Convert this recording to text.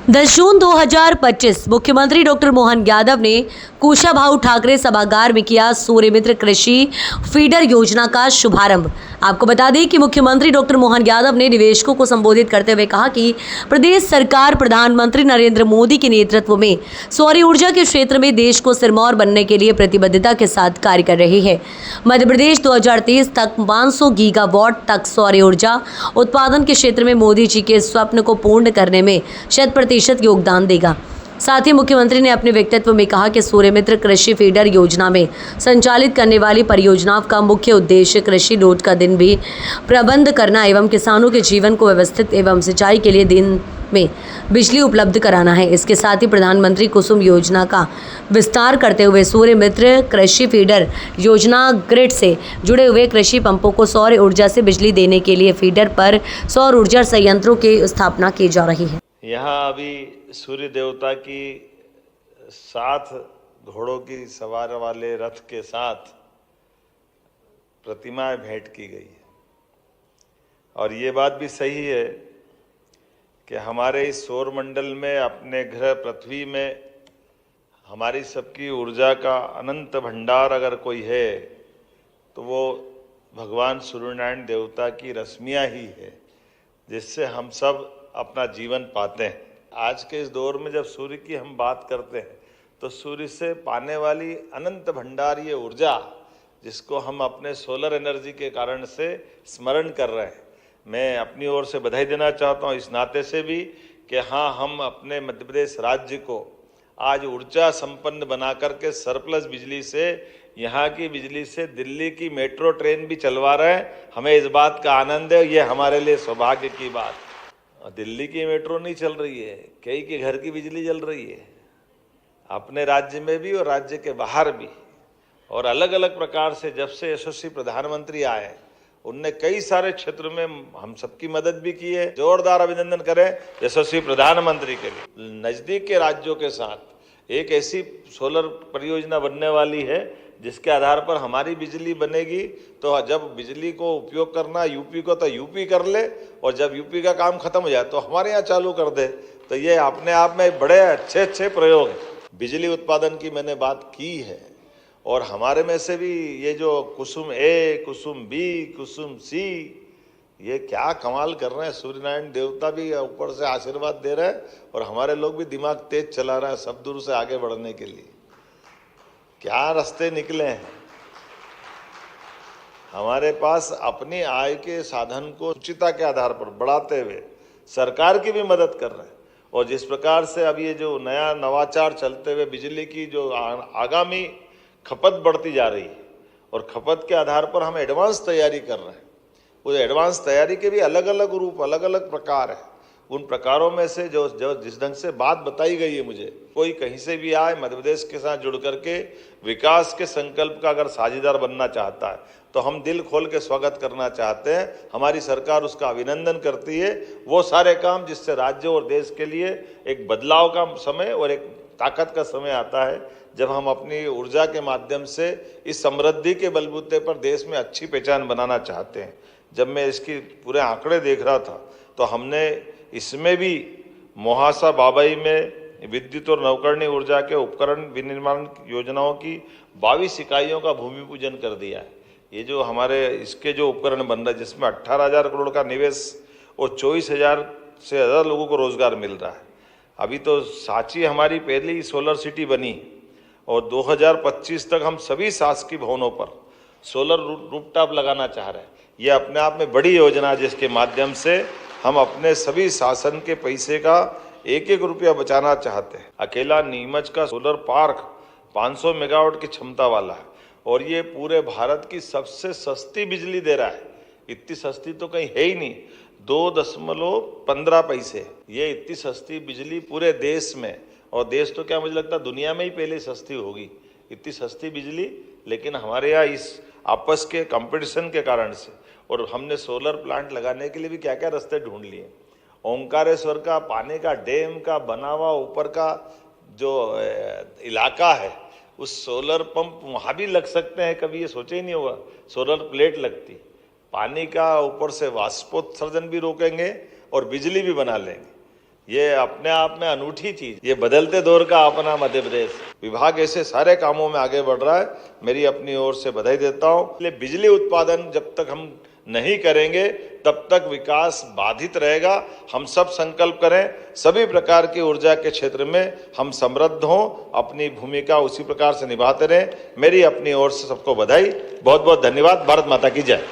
10 जून 2025 मुख्यमंत्री डॉक्टर मोहन यादव ने कुशाभाऊ ठाकरे सभागार में किया सूर्यमित्र कृषि फीडर योजना का शुभारंभ। आपको बता दें कि मुख्यमंत्री डॉक्टर मोहन यादव ने निवेशकों को संबोधित करते हुए कहा कि प्रदेश सरकार प्रधानमंत्री नरेंद्र मोदी के नेतृत्व में सौर ऊर्जा के क्षेत्र में देश को सिरमौर बनने के लिए प्रतिबद्धता के साथ कार्य कर रही है। मध्य प्रदेश 2030 तक 500 गीगावाट तक सौर ऊर्जा उत्पादन के क्षेत्र में मोदी जी के स्वप्न को पूर्ण करने में 100% योगदान देगा। साथ ही मुख्यमंत्री ने अपने वक्तव्य में कहा कि सूर्यमित्र कृषि फीडर योजना में संचालित करने वाली परियोजनाओं का मुख्य उद्देश्य कृषि लोड का दिन भी प्रबंध करना एवं किसानों के जीवन को व्यवस्थित एवं सिंचाई के लिए दिन में बिजली उपलब्ध कराना है। इसके साथ ही प्रधानमंत्री कुसुम योजना का विस्तार करते हुए सूर्यमित्र कृषि फीडर योजना ग्रिड से जुड़े हुए कृषि पंपों को सौर ऊर्जा से बिजली देने के लिए फीडर पर सौर ऊर्जा संयंत्रों की स्थापना की जा रही है। यहाँ अभी सूर्य देवता की 7 घोड़ों की सवार वाले रथ के साथ प्रतिमाएं भेंट की गई है और ये बात भी सही है कि हमारे इस सौर मंडल में अपने ग्रह पृथ्वी में हमारी सबकी ऊर्जा का अनंत भंडार अगर कोई है तो वो भगवान सूर्यनारायण देवता की रश्मियाँ ही है, जिससे हम सब अपना जीवन पाते हैं। आज के इस दौर में जब सूर्य की हम बात करते हैं तो सूर्य से पाने वाली अनंत भंडार ये ऊर्जा, जिसको हम अपने सोलर एनर्जी के कारण से स्मरण कर रहे हैं, मैं अपनी ओर से बधाई देना चाहता हूँ इस नाते से भी कि हाँ, हम अपने मध्य प्रदेश राज्य को आज ऊर्जा संपन्न बना करके सरप्लस बिजली से, यहाँ की बिजली से दिल्ली की मेट्रो ट्रेन भी चलवा रहे हैं। हमें इस बात का आनंद है, ये हमारे लिए सौभाग्य की बात। दिल्ली की मेट्रो नहीं चल रही है, कई के घर की बिजली जल रही है, अपने राज्य में भी और राज्य के बाहर भी। और अलग अलग प्रकार से जब से यशस्वी प्रधानमंत्री आए, उनने कई सारे क्षेत्र में हम सबकी मदद भी की है। जोरदार अभिनंदन करें यशस्वी प्रधानमंत्री के लिए। नजदीक के राज्यों के साथ एक ऐसी सोलर परियोजना बनने वाली है जिसके आधार पर हमारी बिजली बनेगी, तो जब बिजली को उपयोग करना यूपी को तो यूपी कर ले, और जब यूपी का काम खत्म हो जाए तो हमारे यहाँ चालू कर दे। तो ये अपने आप में बड़े अच्छे प्रयोग हैं। बिजली उत्पादन की मैंने बात की है, और हमारे में से भी ये जो कुसुम ए, कुसुम बी, कुसुम सी, ये क्या कमाल कर रहे हैं। सूर्यनारायण देवता भी ऊपर से आशीर्वाद दे रहे हैं और हमारे लोग भी दिमाग तेज चला रहे हैं सब दूर से आगे बढ़ने के लिए। क्या रास्ते निकले हैं। हमारे पास अपनी आय के साधन को उचितता के आधार पर बढ़ाते हुए सरकार की भी मदद कर रहे हैं। और जिस प्रकार से अब ये जो नया नवाचार चलते हुए बिजली की जो आगामी खपत बढ़ती जा रही है, और खपत के आधार पर हम एडवांस तैयारी कर रहे हैं। उस एडवांस तैयारी के भी अलग अलग रूप, अलग अलग प्रकार है। उन प्रकारों में से जो जिस ढंग से बात बताई गई है, मुझे कोई कहीं से भी आए मध्य प्रदेश के साथ जुड़ करके विकास के संकल्प का अगर साझेदार बनना चाहता है तो हम दिल खोल के स्वागत करना चाहते हैं। हमारी सरकार उसका अभिनंदन करती है। वो सारे काम जिससे राज्य और देश के लिए एक बदलाव का समय और एक ताकत का समय आता है, जब हम अपनी ऊर्जा के माध्यम से इस समृद्धि के बलबूते पर देश में अच्छी पहचान बनाना चाहते हैं। जब मैं इसकी पूरे आंकड़े देख रहा था तो हमने इसमें भी मोहासा बाबई में विद्युत और नवकरणीय ऊर्जा के उपकरण विनिर्माण योजनाओं की 22 इकाइयों का भूमि पूजन कर दिया है। ये जो हमारे इसके जो उपकरण बन रहा है, जिसमें 18,000 करोड़ का निवेश और 24,000 से ज़्यादा लोगों को रोजगार मिल रहा है। अभी तो सांची हमारी पहली सोलर सिटी बनी और 2025 तक हम सभी शासकीय भवनों पर सोलर रूफटॉप लगाना चाह रहे हैं। यह अपने आप में बड़ी योजना है, जिसके माध्यम से हम अपने सभी शासन के पैसे का एक एक रुपया बचाना चाहते हैं। अकेला नीमच का सोलर पार्क 500 मेगावाट की क्षमता वाला है और ये पूरे भारत की सबसे सस्ती बिजली दे रहा है। इतनी सस्ती तो कहीं है ही नहीं, 2.15 पैसे। ये इतनी सस्ती बिजली पूरे देश में, और देश तो क्या मुझे लगता है दुनिया में ही पहले सस्ती होगी, इतनी सस्ती बिजली। लेकिन हमारे यहाँ इस आपस के कंपटीशन के कारण से, और हमने सोलर प्लांट लगाने के लिए भी क्या क्या रास्ते ढूंढ लिए। ओंकारेश्वर का पानी का डैम का बना हुआ ऊपर का जो इलाका है, उस सोलर पंप वहाँ भी लग सकते हैं। कभी ये सोचा ही नहीं होगा सोलर प्लेट लगती। पानी का ऊपर से वाष्पोत्सर्जन भी रोकेंगे और बिजली भी बना लेंगे। ये अपने आप में अनूठी चीज, ये बदलते दौर का अपना मध्य प्रदेश। विभाग ऐसे सारे कामों में आगे बढ़ रहा है, मेरी अपनी ओर से बधाई देता हूं। इसलिए बिजली उत्पादन जब तक हम नहीं करेंगे तब तक विकास बाधित रहेगा। हम सब संकल्प करें, सभी प्रकार की ऊर्जा के क्षेत्र में हम समृद्ध हों, अपनी भूमिका उसी प्रकार से निभाते रहें। मेरी अपनी ओर से सबको बधाई, बहुत बहुत धन्यवाद। भारत माता की जय।